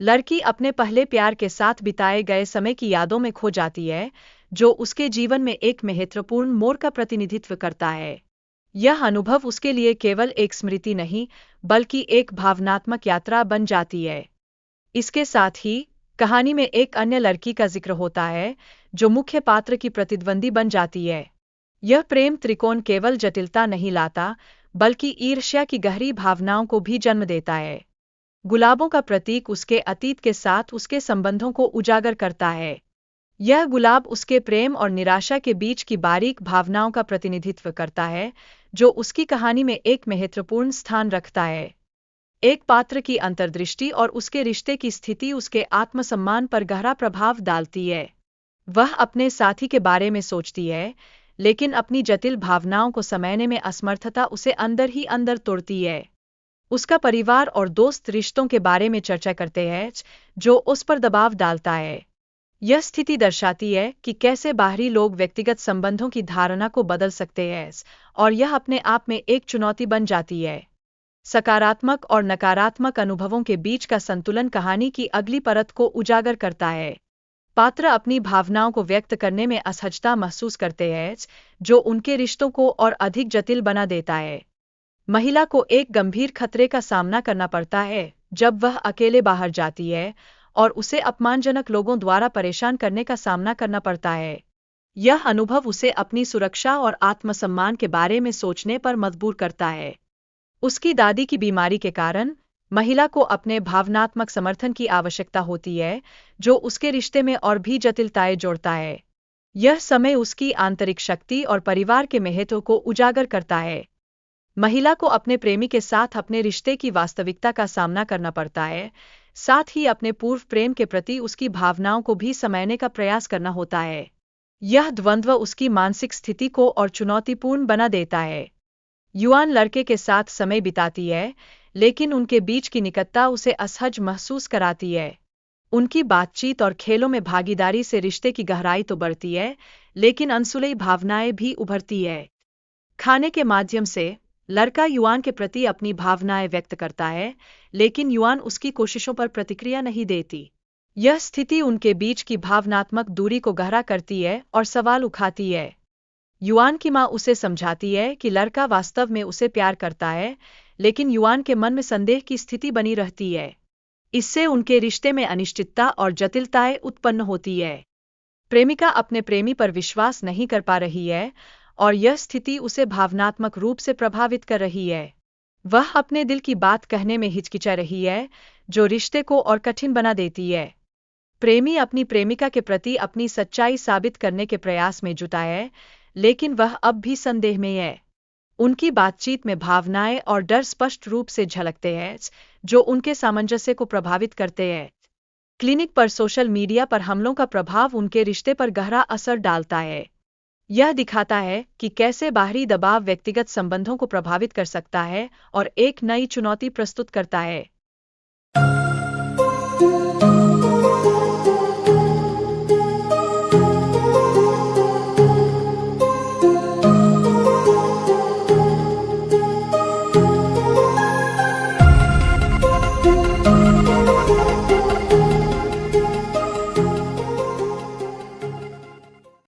लड़की अपने पहले प्यार के साथ बिताए गए समय की यादों में खो जाती है, जो उसके जीवन में एक महत्वपूर्ण मोड़ का प्रतिनिधित्व करता है। यह अनुभव उसके लिए केवल एक स्मृति नहीं, बल्कि एक भावनात्मक यात्रा बन जाती है। इसके साथ ही कहानी में एक अन्य लड़की का जिक्र होता है, जो मुख्य पात्र की प्रतिद्वंदी बन जाती है। यह प्रेम त्रिकोण केवल जटिलता नहीं लाता, बल्कि ईर्ष्या की गहरी भावनाओं को भी जन्म देता है। गुलाबों का प्रतीक उसके अतीत के साथ उसके संबंधों को उजागर करता है। यह गुलाब उसके प्रेम और निराशा के बीच की बारीक भावनाओं का प्रतिनिधित्व करता है, जो उसकी कहानी में एक महत्वपूर्ण स्थान रखता है। एक पात्र की अंतर्दृष्टि और उसके रिश्ते की स्थिति उसके आत्मसम्मान पर गहरा प्रभाव डालती है। वह अपने साथी के बारे में सोचती है, लेकिन अपनी जटिल भावनाओं को समझने में असमर्थता उसे अंदर ही अंदर तोड़ती है। उसका परिवार और दोस्त रिश्तों के बारे में चर्चा करते हैं, जो उस पर दबाव डालता है। यह स्थिति दर्शाती है कि कैसे बाहरी लोग व्यक्तिगत संबंधों की धारणा को बदल सकते हैं, और यह अपने आप में एक चुनौती बन जाती है। सकारात्मक और नकारात्मक अनुभवों के बीच का संतुलन कहानी की अगली परत को उजागर करता है। पात्र अपनी भावनाओं को व्यक्त करने में असहजता महसूस करते हैं, जो उनके रिश्तों को और अधिक जटिल बना देता है। महिला को एक गंभीर खतरे का सामना करना पड़ता है जब वह अकेले बाहर जाती है, और उसे अपमानजनक लोगों द्वारा परेशान करने का सामना करना पड़ता है। यह अनुभव उसे अपनी सुरक्षा और आत्मसम्मान के बारे में सोचने पर मजबूर करता है। उसकी दादी की बीमारी के कारण महिला को अपने भावनात्मक समर्थन की आवश्यकता होती है, जो उसके रिश्ते में और भी जटिलताएं जोड़ता है। यह समय उसकी आंतरिक शक्ति और परिवार के महत्व को उजागर करता है। महिला को अपने प्रेमी के साथ अपने रिश्ते की वास्तविकता का सामना करना पड़ता है, साथ ही अपने पूर्व प्रेम के प्रति उसकी भावनाओं को भी समझने का प्रयास करना होता है। यह द्वंद्व उसकी मानसिक स्थिति को और चुनौतीपूर्ण बना देता है। युवान लड़के के साथ समय बिताती है, लेकिन उनके बीच की निकटता उसे असहज महसूस कराती है। उनकी बातचीत और खेलों में भागीदारी से रिश्ते की गहराई तो बढ़ती है, लेकिन अनसुलझी भावनाएं भी उभरती है। खाने के माध्यम से लड़का युवान के प्रति अपनी भावनाएं व्यक्त करता है, लेकिन युवान उसकी कोशिशों पर प्रतिक्रिया नहीं देती। यह स्थिति उनके बीच की भावनात्मक दूरी को गहरा करती है और सवाल उठाती है। युवान की मां उसे समझाती है कि लड़का वास्तव में उसे प्यार करता है, लेकिन युवान के मन में संदेह की स्थिति बनी रहती है। इससे उनके रिश्ते में अनिश्चितता और जटिलताएं उत्पन्न होती है। प्रेमिका अपने प्रेमी पर विश्वास नहीं कर पा रही है, और यह स्थिति उसे भावनात्मक रूप से प्रभावित कर रही है। वह अपने दिल की बात कहने में हिचकिचा रही है, जो रिश्ते को और कठिन बना देती है। प्रेमी अपनी प्रेमिका के प्रति अपनी सच्चाई साबित करने के प्रयास में जुटा है, लेकिन वह अब भी संदेह में है। उनकी बातचीत में भावनाएं और डर स्पष्ट रूप से झलकते हैं, जो उनके सामंजस्य को प्रभावित करते हैं। क्लिनिक पर सोशल मीडिया पर हमलों का प्रभाव उनके रिश्ते पर गहरा असर डालता है। यह दिखाता है कि कैसे बाहरी दबाव व्यक्तिगत संबंधों को प्रभावित कर सकता है और एक नई चुनौती प्रस्तुत करता है।